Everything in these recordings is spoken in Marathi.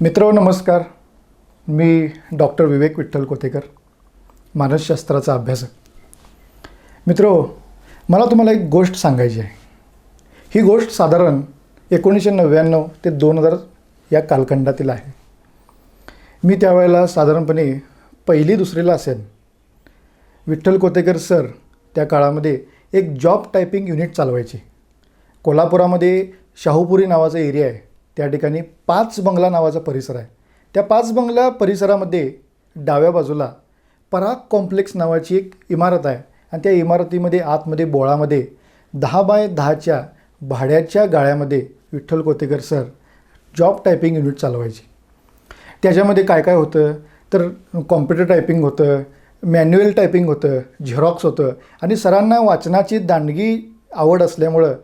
मित्रो नमस्कार. मी डॉक्टर विवेक विठ्ठल कोतेकर, मानसशास्त्राचा अभ्यासक. मित्रो, मला तुम्हाला एक गोष्ट सांगायची आहे. ही गोष्ट साधारण 1999 ते 2000 या कालखंडातील आहे. मी त्यावेळेला साधारणपणे पहिली दुसरीला असेल. विठ्ठल कोतेकर सर त्या काळामध्ये एक जॉब टायपिंग युनिट चालवायचे. कोल्हापुरामध्ये शाहूपुरी नावाचा एरिया आहे. त्या ठिकाणी 5 बंगला नावाचा परिसर आहे. त्या 5 बंगला परिसरामध्ये डाव्या बाजूला पराग कॉम्प्लेक्स नावाची एक इमारत आहे आणि त्या इमारतीमध्ये आतमध्ये बोळामध्ये 10 बाय 10च्या भाड्याच्या गाळ्यामध्ये Vitthal Kotekar sir job typing unit चालवायचे. त्याच्यामध्ये काय काय होतं तर कॉम्प्युटर टायपिंग होतं, मॅन्युअल टायपिंग होतं, झेरॉक्स होतं आणि सरांना वाचनाची दांडगी आवड असल्यामुळं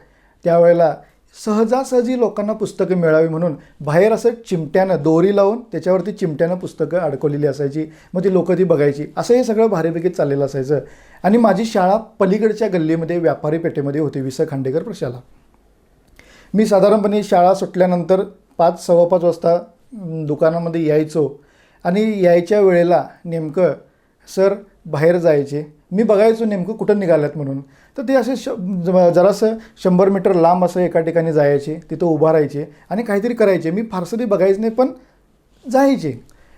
त्यावेळेला सहजासहजी लोकांना पुस्तकं मिळावी म्हणून बाहेर असं चिमट्यानं दोरी लावून त्याच्यावरती चिमट्यानं पुस्तकं अडकवलेली असायची. मग ती लोकं ती बघायची. असं हे सगळं भारीपैकी चाललेलं असायचं. आणि माझी शाळा पलीकडच्या गल्लीमध्ये व्यापारी पेठेमध्ये होती, वि. स. खांडेकर प्रशाला. मी साधारणपणे शाळा सुटल्यानंतर 5 सव्वा 5 वाजता दुकानामध्ये यायचो आणि यायच्या वेळेला नेमकं सर बाहेर जायचे. मी बघायचो नेमकं कुठं निघाल्यात म्हणून. तर ते असे जरासं 100 मीटर लांब असं एका ठिकाणी जायचे, तिथं उभा राहायचे आणि काहीतरी करायचे. मी फारसं ते बघायचं नाही, पण जायचे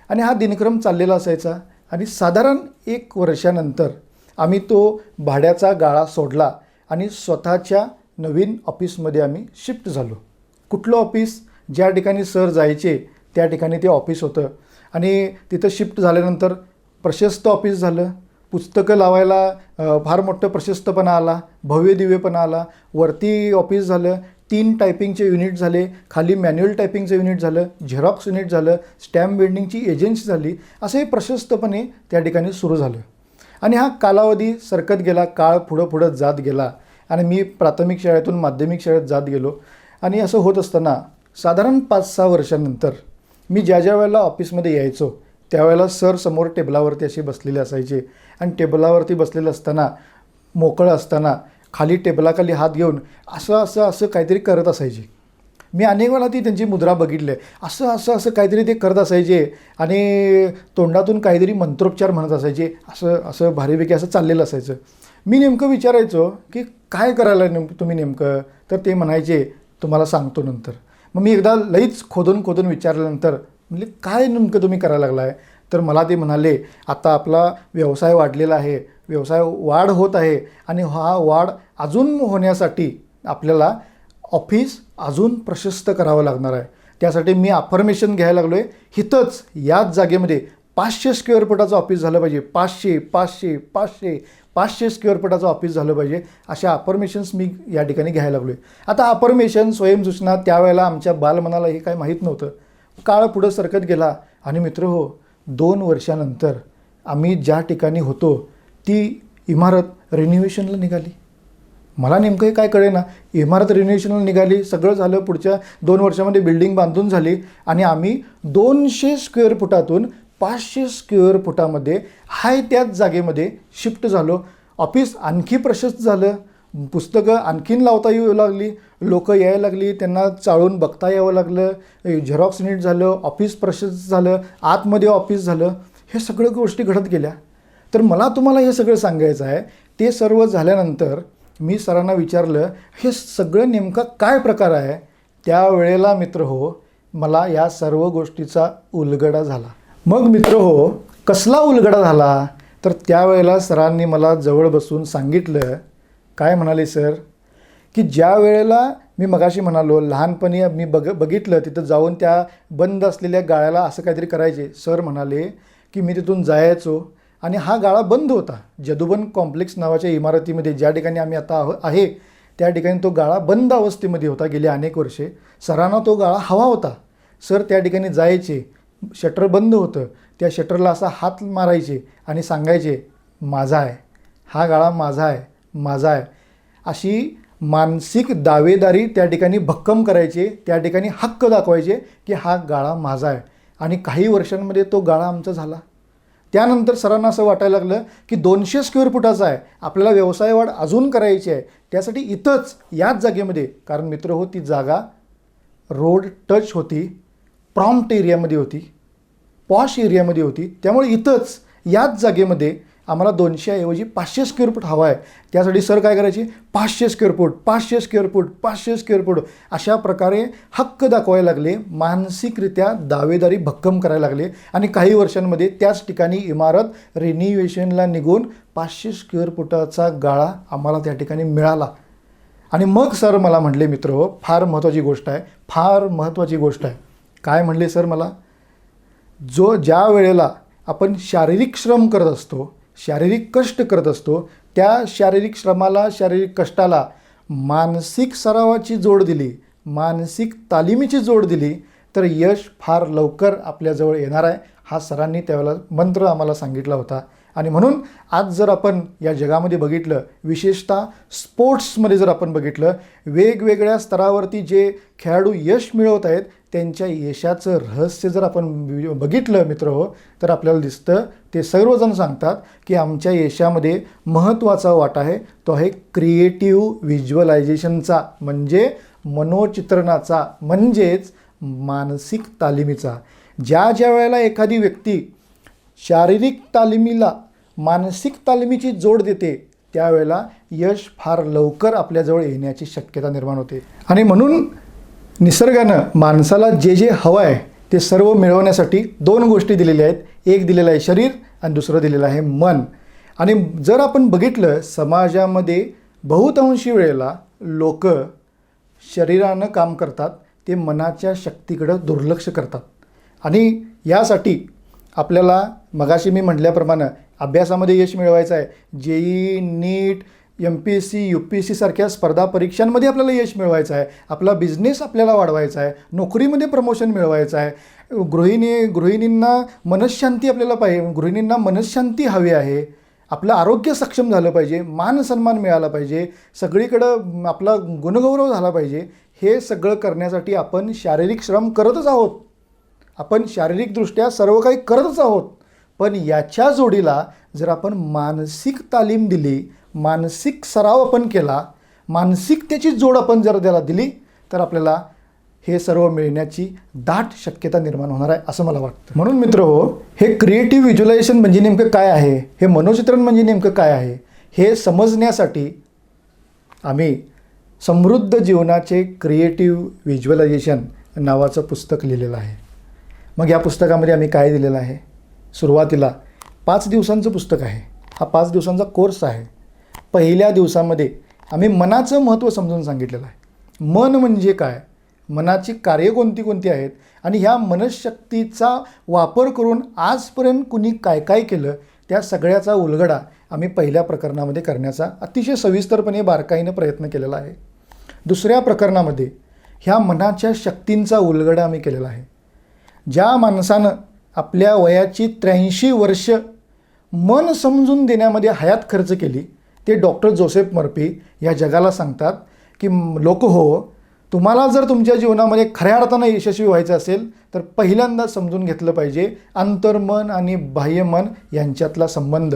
आणि हा दिनक्रम चाललेला असायचा. आणि साधारण 1 वर्षानंतर आम्ही तो भाड्याचा गाळा सोडला आणि स्वतःच्या नवीन ऑफिसमध्ये आम्ही शिफ्ट झालो. कुठलं ऑफिस? ज्या ठिकाणी सर जायचे त्या ठिकाणी ते ऑफिस होतं. आणि तिथं शिफ्ट झाल्यानंतर प्रशस्त ऑफिस झालं. पुस्तकं लावायला फार मोठं प्रशस्तपणा आला, भव्य दिव्यपणा आला. वरती ऑफिस झालं, 3 टायपिंगचे युनिट झाले, खाली मॅन्युअल टायपिंगचं युनिट झालं, झेरॉक्स युनिट झालं, स्टॅम्प बेंडिंगची एजन्सी झाली. असं हे प्रशस्तपणे त्या ठिकाणी सुरू झालं. आणि हा कालावधी सरकत गेला, काळ पुढं जात गेला आणि मी प्राथमिक शाळेतून माध्यमिक शाळेत जात गेलो. आणि असं होत असताना साधारण 5-6 वर्षानंतर मी ज्या वेळेला ऑफिसमध्ये यायचो त्यावेळेला सर समोर टेबलावरती असे बसलेले असायचे आणि टेबलावरती बसलेलं असताना मोकळं असताना खाली टेबलाखाली हात घेऊन असं काहीतरी करत असायचे. मी अनेक वेळा ती त्यांची मुद्रा बघितली. असं काहीतरी ते करत असायचे आणि तोंडातून काहीतरी मंत्रोच्चार म्हणत असायचे. असं भारीपैकी असं चाललेलं असायचं. मी नेमकं विचारायचो की काय करायला तुम्ही नेमकं? तर ते म्हणायचे तुम्हाला सांगतो नंतर. मग मी एकदा लईच खोदून विचारल्यानंतर म्हणजे काय नेमकं तुम्ही करायला लागला आहे? तर मला ते म्हणाले आता आपला व्यवसाय वाढलेला आहे, व्यवसाय वाढ होत आहे आणि हा वाढ अजून होण्यासाठी आपल्याला ऑफिस अजून प्रशस्त करावं लागणार आहे. त्यासाठी मी अफर्मेशन घ्यायला लागलो आहे. इथंच याच जागेमध्ये 500 स्क्वेअर फुटाचं ऑफिस झालं पाहिजे. 500 स्क्वेअर फुटाचं ऑफिस झालं पाहिजे. अशा अफर्मेशन्स मी या ठिकाणी घ्यायला लागलो आहे. आता अफर्मेशन स्वयंसूचना त्यावेळेला आमच्या बालमनाला हे काय माहीत नव्हतं. काळ पुढं सरकत गेला आणि मित्र हो 2 वर्षानंतर आम्ही ज्या ठिकाणी होतो ती इमारत रिन्युव्हेशनला निघाली. मला नेमकं हे काय कळेना. इमारत रिन्युव्हेशनला निघाली, सगळं झालं. पुढच्या 2 वर्षामध्ये बिल्डिंग बांधून झाली आणि आम्ही 200 स्क्वेअर फुटातून 500 स्क्वेअर फुटामध्ये हाय त्याच जागेमध्ये शिफ्ट झालो. ऑफिस आणखी प्रशस्त झालं, पुस्तकं आणखीन लावता येऊ लागली, लोकं यायला लागली, त्यांना चाळून बघता यावं लागलं, झेरॉक्स नीट झालं, ऑफिस प्रशस्त झालं, आतमध्ये ऑफिस झालं. हे सगळं गोष्टी घडत गेल्या. तर मला तुम्हाला हे सगळं सांगायचं आहे. ते सर्व झाल्यानंतर मी सरांना विचारलं हे सगळं नेमका काय प्रकार आहे? त्यावेळेला मित्र हो मला या सर्व गोष्टीचा उलगडा झाला. मग मित्र हो कसला उलगडा झाला? तर त्यावेळेला सरांनी मला जवळ बसून सांगितलं. काय म्हणाले सर की ज्या वेळेला मी मगाशी म्हणालो लहानपणी मी बघितलं तिथं जाऊन त्या बंद असलेल्या गाळ्याला असं काहीतरी करायचे. सर म्हणाले की मी तिथून जायचो आणि हा गाळा बंद होता. जदुबन कॉम्प्लेक्स नावाच्या इमारतीमध्ये ज्या ठिकाणी आम्ही आता आहे त्या ठिकाणी तो गाळा बंद अवस्थेमध्ये होता गेली अनेक वर्षे. सरांना तो गाळा हवा होता. सर त्या ठिकाणी जायचे, शटर बंद होतं, त्या शटरला असा हात मारायचे आणि सांगायचे माझा आहे, हा गाळा माझा आहे, माझा आहे. अशी मानसिक दावेदारी त्या ठिकाणी भक्कम करायचे, त्या ठिकाणी हक्क दाखवायचे की हा गाळा माझा आहे. आणि काही वर्षांमध्ये तो गाळा आमचा झाला. त्यानंतर सरांना असं वाटायला लागलं की 200 स्क्वेअर फुटाचा आहे, आपल्याला व्यवसाय वाढ अजून करायची आहे. त्यासाठी इथंच याच जागेमध्ये, कारण मित्र हो ती जागा रोड टच होती, प्रॉम्प्ट एरियामध्ये होती, पॉश एरियामध्ये होती. त्यामुळे इथंच याच जागेमध्ये आम्हाला 200 ऐवजी 500 स्क्वेअर फूट हवा आहे. त्यासाठी सर काय करायचे, 500 square foot, 500 square foot, 500 square foot अशा प्रकारे हक्क दाखवायला लागले, मानसिकरित्या दावेदारी भक्कम करायला लागले. आणि काही वर्षांमध्ये त्याच ठिकाणी इमारत रिन्युवेशनला निघून 500 स्क्वेअर फुटाचा गाळा आम्हाला त्या ठिकाणी मिळाला. आणि मग सर मला म्हटले, मित्र फार महत्त्वाची गोष्ट आहे, फार महत्त्वाची गोष्ट आहे. काय म्हणले सर मला, ज्या वेळेला आपण शारीरिक श्रम करत असतो, शारीरिक कष्ट करत असतो, त्या शारीरिक श्रमाला, शारीरिक कष्टाला मानसिक सरावाची जोड दिली, मानसिक तालिमीची जोड दिली तर यश फार लवकर आपल्याजवळ येणार आहे. हा सरांनी त्यावेळेला मंत्र आम्हाला सांगितला होता. आणि म्हणून आज जर आपण या जगामध्ये बघितलं, विशेषतः स्पोर्ट्समध्ये जर आपण बघितलं, वेगवेगळ्या स्तरावरती जे खेळाडू यश मिळवत आहेत त्यांच्या यशाचं रहस्य जर आपण बघितलं मित्र तर आपल्याला दिसतं, ते सर्वजण सांगतात की आमच्या यशामध्ये महत्त्वाचा वाटा आहे तो आहे क्रिएटिव्ह व्हिज्युअलायझेशनचा, म्हणजे मनोचित्रणाचा, म्हणजेच मानसिक तालिमीचा. ज्या वेळेला एखादी व्यक्ती शारीरिक तालिमीला मानसिक तालिमीची जोड देते त्यावेळेला यश फार लवकर आपल्याजवळ येण्याची शक्यता निर्माण होते. आणि म्हणून निसर्गानं माणसाला जे जे हवं आहे ते सर्व मिळवण्यासाठी 2 गोष्टी दिलेल्या आहेत. एक दिलेलं आहे शरीर आणि दुसरं दिलेलं आहे मन. आणि जर आपण बघितलं समाजामध्ये बहुतांशी वेळेला लोक शरीरानं काम करतात, ते मनाच्या शक्तीकडं दुर्लक्ष करतात. आणि यासाठी आपल्याला मगाशी मी म्हटल्याप्रमाणे अभ्यासामध्ये यश मिळवायचं आहे, JEE, नीट, MPSC, UPSC सारख्या स्पर्धा परीक्षांमध्ये आपल्याला यश मिळवायचं आहे, आपला बिझनेस आपल्याला वाढवायचा आहे, नोकरीमध्ये प्रमोशन मिळवायचं आहे, गृहिणींना मनःशांती आपल्याला पाहिजे, गृहिणींना मनःशांती हवी आहे, आपलं आरोग्य सक्षम झालं पाहिजे, मान सन्मान मिळाला पाहिजे, सगळीकडं आपला गुणगौरव झाला पाहिजे. हे सगळं करण्यासाठी आपण शारीरिक श्रम करतच आहोत, आपण शारीरिकदृष्ट्या सर्व काही करतच आहोत. पण याच्या जोडीला जर आपण मानसिक तालीम दिली, मानसिक सराव आपण केला, मानसिकतेची जोड आपण जर त्याला दिली तर आपल्याला हे सर्व मिळण्याची दाट शक्यता निर्माण होणार आहे असं मला वाटतं. म्हणून मित्रहो, हे क्रिएटिव्ह व्हिज्युअलायझेशन म्हणजे नेमकं काय आहे, हे मनोचित्रण म्हणजे नेमकं काय आहे, हे समजण्यासाठी आम्ही समृद्ध जीवनाचे क्रिएटिव्ह व्हिज्युअलायझेशन नावाचं पुस्तक लिहिलेलं आहे. मग या पुस्तकामध्ये आम्ही काय दिलेलं आहे, सुरुवातीला 5 दिवसांचं पुस्तक आहे. हा 5 दिवसांचा कोर्स आहे. पहिल्या दिवसामध्ये आम्ही मनाचं महत्त्व समजून सांगितलेलं आहे. मन म्हणजे काय, मनाची कार्य कोणती कोणती आहेत आणि ह्या मनशक्तीचा वापर करून आजपर्यंत कुणी काय काय केलं त्या सगळ्याचा उलगडा आम्ही पहिल्या प्रकरणामध्ये करण्याचा अतिशय सविस्तरपणे बारकाईनं प्रयत्न केलेला आहे. दुसऱ्या प्रकरणामध्ये ह्या मनाच्या शक्तींचा उलगडा आम्ही केलेला आहे. ज्या माणसानं आपल्या वयाची 83 वर्ष मन समजून देण्यामध्ये हयात खर्च केली ते डॉक्टर जोसेफ मर्फी या जगाला सांगतात की लोक हो, तुम्हाला जर तुमच्या जीवनामध्ये खऱ्या अर्थानं यशस्वी व्हायचं असेल तर पहिल्यांदा समजून घेतलं पाहिजे अंतर्मन आणि बाह्यमन यांच्यातला संबंध.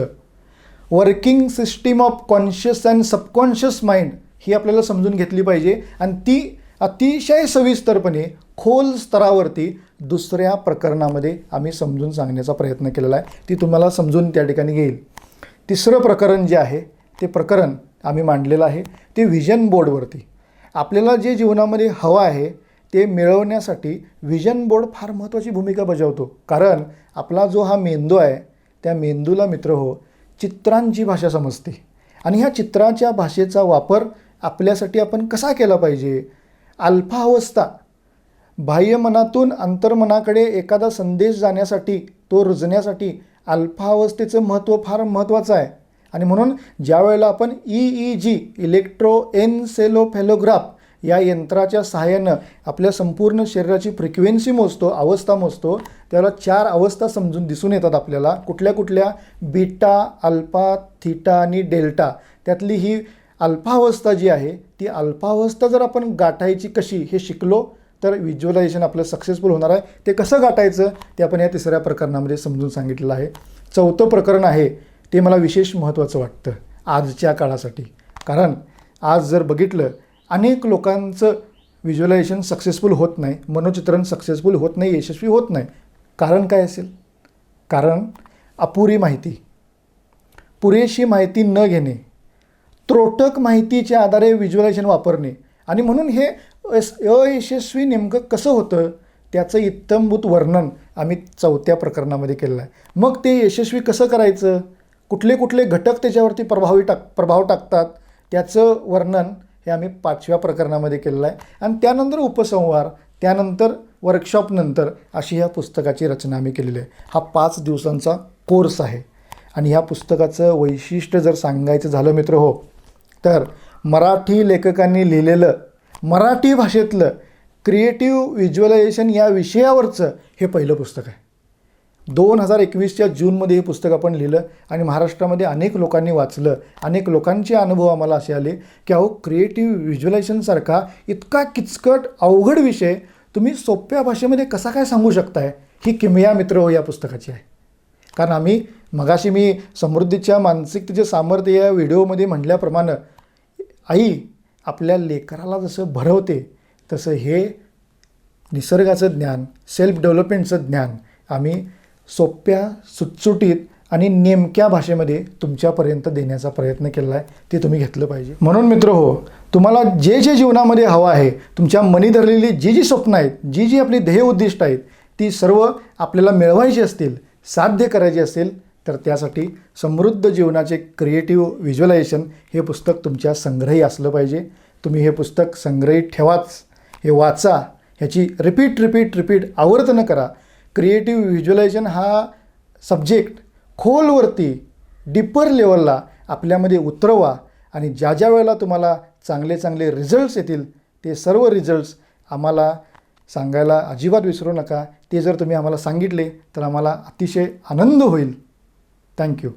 Working system of conscious and subconscious mind ही आपल्याला समजून घेतली पाहिजे आणि ती अतिशय सविस्तरपणे खोल स्तरावरती दुसऱ्या प्रकरणामध्ये आम्ही समजून सांगण्याचा प्रयत्न केलेला आहे. ती तुम्हाला समजून त्या ठिकाणी घेईल. तिसरं प्रकरण जे आहे ते प्रकरण आम्ही मांडलेलं आहे ते व्हिजन बोर्डवरती. आपल्याला जे जीवनामध्ये हवं आहे ते मिळवण्यासाठी व्हिजन बोर्ड फार महत्त्वाची भूमिका बजावतो. कारण आपला जो हा मेंदू आहे त्या मेंदूला मित्र हो चित्रांची भाषा समजते आणि ह्या चित्राच्या भाषेचा वापर आपल्यासाठी आपण कसा केला पाहिजे. अल्फा अवस्था, बाह्यमनातून अंतर्मनाकडे एखादा संदेश जाण्यासाठी, तो रुजण्यासाठी अल्फा अवस्थेचं महत्त्व फार महत्त्वाचं आहे. आणि म्हणून ज्या वेळेला आपण EEG इलेक्ट्रोएन्सेफलोग्राफ या यंत्राच्या सहाय्यानं आपल्या संपूर्ण शरीराची फ्रिक्वेन्सी मोजतो, अवस्था मोजतो, त्याला 4 अवस्था समजून दिसून येतात आपल्याला. कुठल्या कुठल्या, बीटा, अल्फा, थीटा आणि डेल्टा. त्यातली ही अल्फा अवस्था जी आहे ती अल्फा अवस्था जर आपण गाठायची कशी हे शिकलो तर व्हिज्युअलायझेशन आपलं सक्सेसफुल होणार आहे. ते कसं गाठायचं ते आपण या तिसऱ्या प्रकरणामध्ये समजून सांगितलेलं आहे. चौथं प्रकरण आहे ते मला विशेष महत्त्वाचं वाटतं आजच्या काळासाठी. कारण आज जर बघितलं अनेक लोकांचं व्हिज्युअलायझेशन सक्सेसफुल होत नाही, मनोचित्रण सक्सेसफुल होत नाही, यशस्वी होत नाही. कारण काय असेल? कारण अपुरी माहिती, पुरेशी माहिती न घेणे, त्रोटक माहितीच्या आधारे व्हिज्युअलायझेशन वापरणे. आणि म्हणून हे अयशस्वी नेमकं कसं होतं त्याचं इत्थंभूत वर्णन आम्ही 4थ्या प्रकरणामध्ये केलेलं आहे. मग ते यशस्वी कसं करायचं, कुठले कुठले घटक त्याच्यावरती प्रभाव टाकतात त्याचं वर्णन हे आम्ही 5व्या प्रकरणामध्ये केलेलं आहे. आणि त्यानंतर उपसंहार, त्यानंतर वर्कशॉपनंतर अशी ह्या पुस्तकाची रचना आम्ही केलेली आहे. हा 5 दिवसांचा कोर्स आहे. आणि ह्या पुस्तकाचं वैशिष्ट्य जर सांगायचं झालं मित्र हो, तर मराठी लेखकांनी लिहिलेलं मराठी भाषेतलं क्रिएटिव्ह व्हिज्युअलायझेशन या विषयावरचं हे पहिलं पुस्तक आहे. 2021च्या जूनमध्ये हे पुस्तक आपण लिहिलं आणि महाराष्ट्रामध्ये अनेक लोकांनी वाचलं. अनेक लोकांचे अनुभव आम्हाला असे आले की अहो, क्रिएटिव्ह व्हिज्युअलायझेशनसारखा इतका किचकट अवघड विषय तुम्ही सोप्या भाषेमध्ये कसा काय सांगू शकताय, ही किमया मित्र हो या पुस्तकाची आहे. कारण आम्ही मगाशी मी समृद्धीच्या मानसिकतेचे सामर्थ्य या व्हिडिओमध्ये म्हटल्याप्रमाणे आई आपल्या लेकराला जसं भरवते तसं हे निसर्गाचं ज्ञान, सेल्फ डेव्हलपमेंटचं ज्ञान आम्ही सोप्या, सुटसुटीत आणि नेमक्या भाषेमध्ये तुमच्यापर्यंत देण्याचा प्रयत्न केला आहे. ते तुम्ही घेतलं पाहिजे. म्हणून मित्र हो, तुम्हाला जे जे जीवनामध्ये हवं आहे, तुमच्या मनी धरलेली जी जी स्वप्न आहेत, जी जी आपली ध्येय उद्दिष्ट आहेत, ती सर्व आपल्याला मिळवायची असतील, साध्य करायची असेल, तर त्यासाठी समृद्ध जीवनाचे क्रिएटिव्ह व्हिज्युअलायझेशन हे पुस्तक तुमच्या संग्रही असलं पाहिजे. तुम्ही हे पुस्तक संग्रहित ठेवाच, हे वाचा, ह्याची रिपीट आवर्तन करा. क्रिएटिव्ह व्हिज्युअलायझेशन हा सब्जेक्ट खोलवरती डीपर लेवलला आपल्यामध्ये उतरवा आणि ज्या ज्या वेळेला तुम्हाला चांगले चांगले रिझल्ट्स येतील ते सर्व रिझल्ट्स आम्हाला सांगायला अजिबात विसरू नका. ते जर तुम्ही आम्हाला सांगितले तर आम्हाला अतिशय आनंद होईल. थँक्यू.